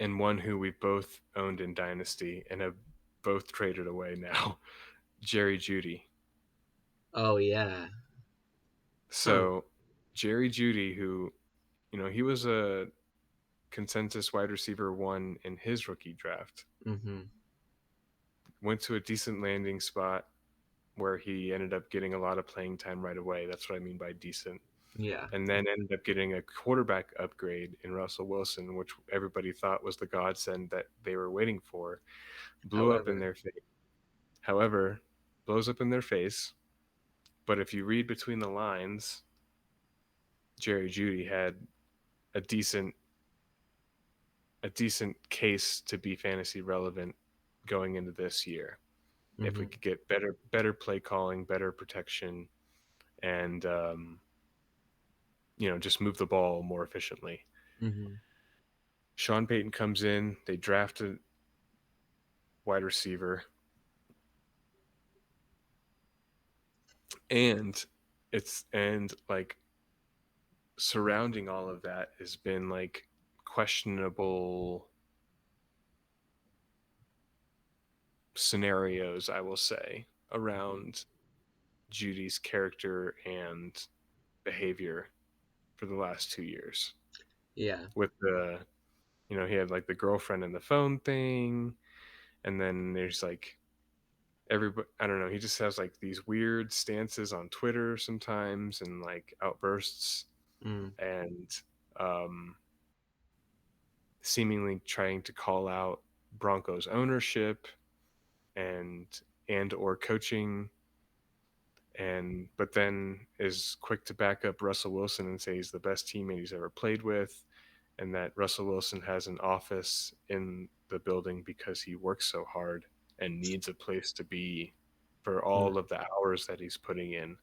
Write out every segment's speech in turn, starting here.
and one who we've both owned in Dynasty and have both traded away now, Jerry Jeudy. Oh yeah. Huh. So Jerry Jeudy, who, he was a consensus wide receiver one in his rookie draft, Mm-hmm. went to a decent landing spot where he ended up getting a lot of playing time right away. That's what I mean by decent. Yeah. And then ended up getting a quarterback upgrade in Russell Wilson, which everybody thought was the godsend that they were waiting for. Blew up in However. their face. However, blows up in their face. But if you read between the lines, Jerry Jeudy had a decent a decent case to be fantasy relevant going into this year. If we Mm-hmm. could get better play calling, better protection, and just move the ball more efficiently. Mm-hmm. Sean Payton comes in, they draft a wide receiver, and like surrounding all of that has been like questionable scenarios, I will say, around Judy's character and behavior for the last 2 years. Yeah. With he had like the girlfriend and the phone thing, and then there's like everybody, I don't know, he just has like these weird stances on Twitter sometimes and like outbursts Mm. and um, seemingly trying to call out Broncos ownership and or coaching, and but then is quick to back up Russell Wilson and say he's the best teammate he's ever played with, and that Russell Wilson has an office in the building because he works so hard and needs a place to be for Mm. all of the hours that he's putting in.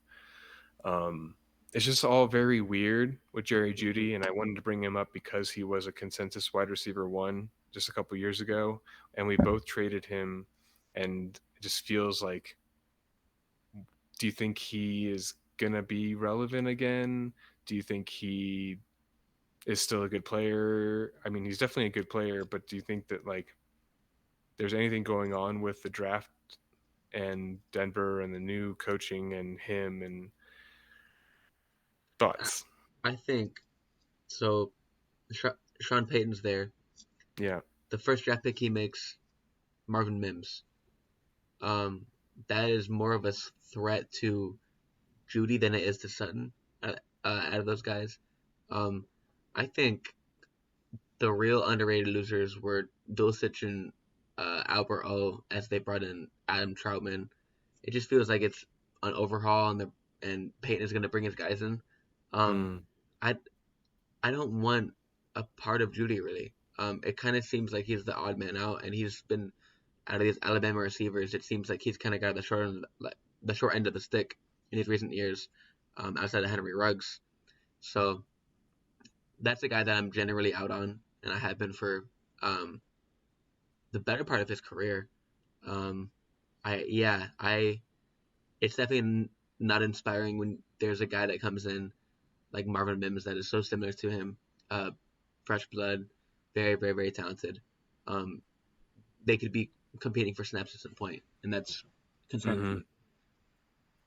Um, it's just all very weird with Jerry Mm-hmm. Jeudy, and I wanted to bring him up because he was a consensus wide receiver one just a couple years ago, and we both traded him, and it just feels like, do you think he is gonna be relevant again? Do you think he is still a good player? I mean, he's definitely a good player, but do you think that like there's anything going on with the draft and Denver and the new coaching and him and I, thoughts? I think so. Sean Payton's there. Yeah. The first draft pick he makes, Marvin Mims. Um, that is more of a threat to Judy than it is to Sutton. Out of those guys, um, I think the real underrated losers were Dulcich and Albert O as they brought in Adam Troutman. It just feels like it's an overhaul, and Peyton is going to bring his guys in. Um, Mm. I I don't want a part of Judy really. It kind of seems like he's the odd man out, and he's been out of these Alabama receivers. It seems like he's kind of got the short end of the stick in his recent years, outside of Henry Ruggs. So that's a guy that I'm generally out on, and I have been for um, the better part of his career. Um, I it's definitely not inspiring when there's a guy that comes in like Marvin Mims that is so similar to him, uh, fresh blood, very very very talented. Um, they could be competing for snaps at some point, and that's concerning Hmm. me.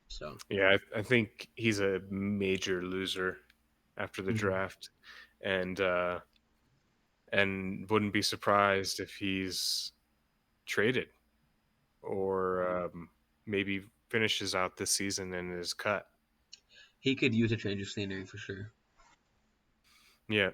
So Yeah, I think he's a major loser after the mm-hmm. draft, and wouldn't be surprised if he's traded or maybe finishes out this season and is cut. He could use a change of scenery for sure. Yeah.